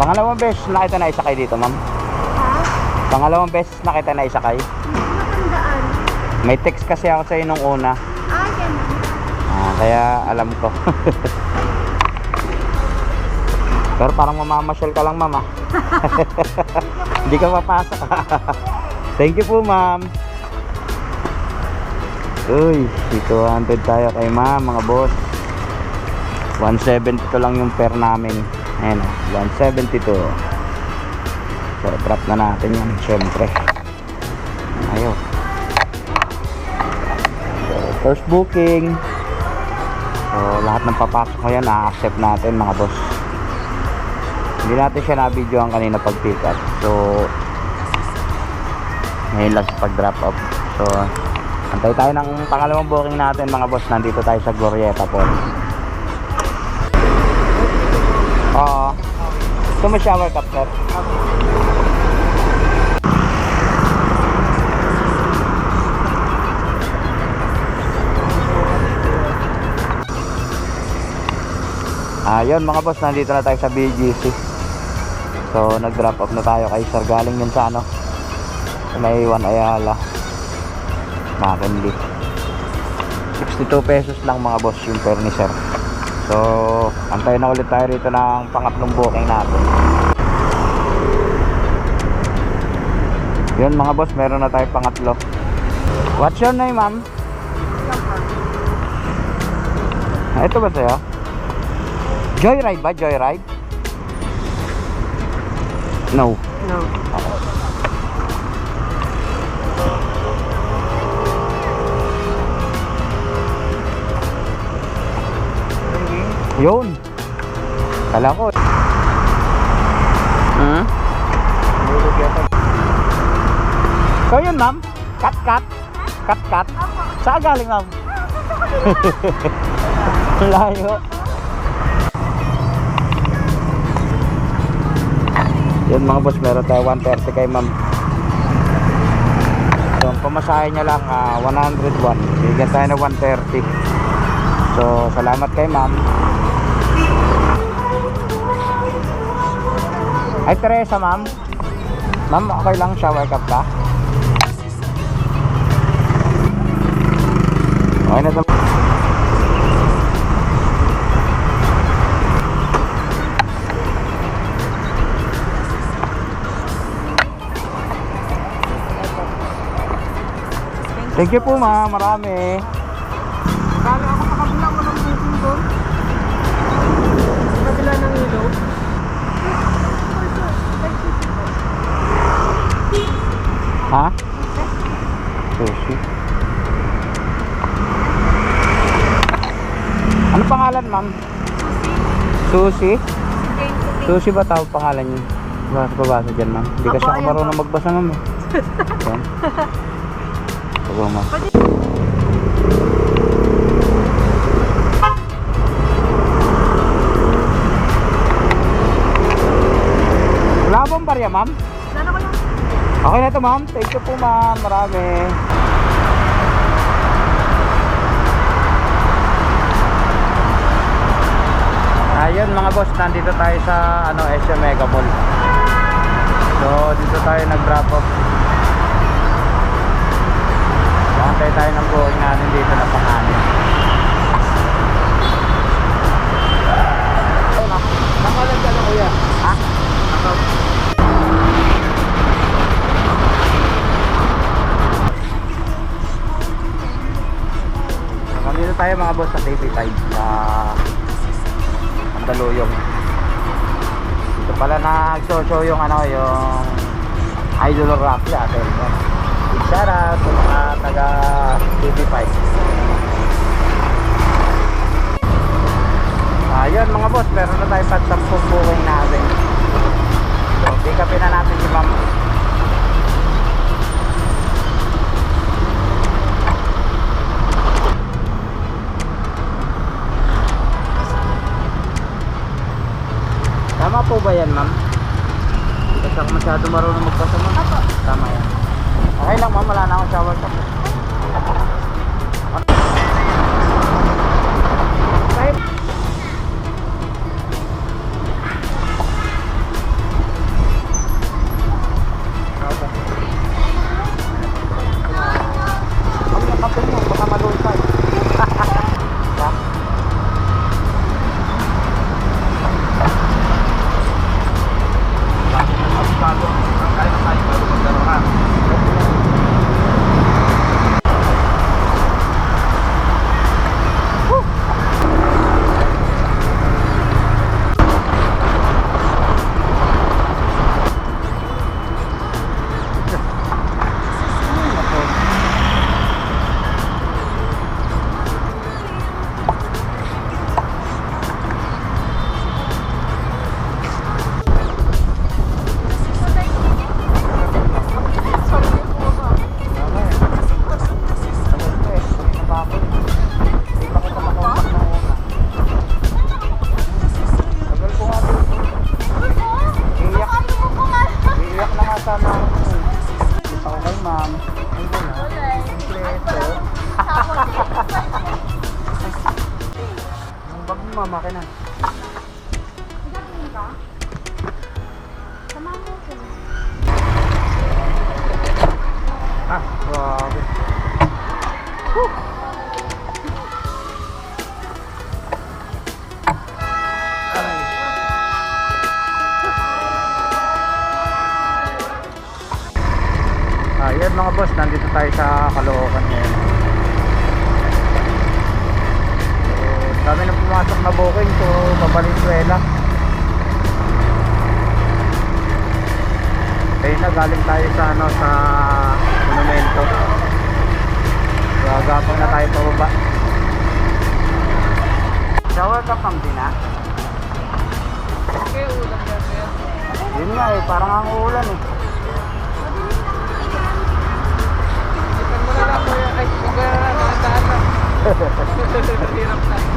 Pangalawang beses na kita na isakay dito, ma'am. Ha? Pangalawang beses na kita na isakay. Matandaan. May text kasi ako sa'yo nung una. Ganun. Kaya alam ko. Pero parang mamamasyal ka lang, ma'am. Hindi ka papasok. Thank you po, ma'am. Uy, 200 tayo kay ma'am, mga boss. 172 lang yung pair namin. Ayan, 172. So, drop na natin yan, syempre. Ayaw. So, first booking. So, lahat ng papasok ko yan, na-accept natin, mga boss. Hindi natin siya na-videoan kanina pag pick up. So, ngayon lang sa pag-drop off. So, antay tayo ng pangalawang booking natin, mga boss. Nandito tayo sa Glorieta po. Oo. Ito may shower cup, sir. Ayun, mga boss, nandito na tayo sa BGC. So, nag-drop off na tayo kay sir. Galing yun sa ano, may Iwan Ayala, Makindi. 62 pesos lang, mga boss, yung pair ni sir. So, antayin na ulit tayo rito ng pangatlong booking natin. Yun, mga boss, meron na tayo pangatlo. What's your name, ma'am? Ito ba sa'yo? Joyride ba? Joyride? No. No. Yun. Kala ko. So yun, ma'am. Cut. Saan galing, ma'am? Layo. Yun, mga boss, meron tayo 130 kay ma'am. So ang pamasahe niya lang 101. Bigyan tayo na 130. So salamat kay ma'am. Ay, Teresa, ma'am. Ma'am, okay lang shower cup ka? Okay na ito. Thank you po, ma'am. Marami. Kala ako sa kabila ko ng booking doon. Sa kabila ng ilaw. Ha? Sushi. Ano pangalan, ma'am? Sushi? Sushi ba tawag pangalan niyo? Babasa dyan, ma'am. Hindi kasi ako marunong magbasa, ma'am. Yan. Pagod, ma'am. Wala bang barya, ma'am? Sana ko lang. Okay na ito, ma'am. Thank you po, ma'am. Marami. Ayun, mga boss, nandito tayo sa SM Mega Mall. So dito tayo nag-drop off. Antay tayo ng booking natin dito na panganin. Nakalag ka na, kuya. Ha? Nandito tayo, mga boss, sa TV5 sa Mandaluyong. Dito pala nag-show yung yung Idol Rap natin. Big shout out sa mga taga TV5. Ayun, mga boss, meron na tayo sa 10 booking natin. So, pick upin na natin si ma'am. Tama po ba yan, ma'am? Hindi kasi ako masyado marunong magpasa, ma'am. Apo. Tama yan. Okay lang, ma'am. Wala na akong shower cup. kasama ako ngayon. Gusto ko kay ma'am. Ay, wala. Kompleto. Yung bag mo, mama, ka na. Ah, grabe. Aray. Ayan mga boss, nandito tayo sa Caloocan ngayon. So, dami na pumasok na booking, so Valenzuela. Kaya na galing tayo sa ano, sa monumento. So agapang na tayo pababa. Shower ka pang din ah. Okay, ulam yan sir. Yun nga eh, parang ang ulan eh. Ipan mo na lang po yung ice cooker na nakataas na. Hirap na.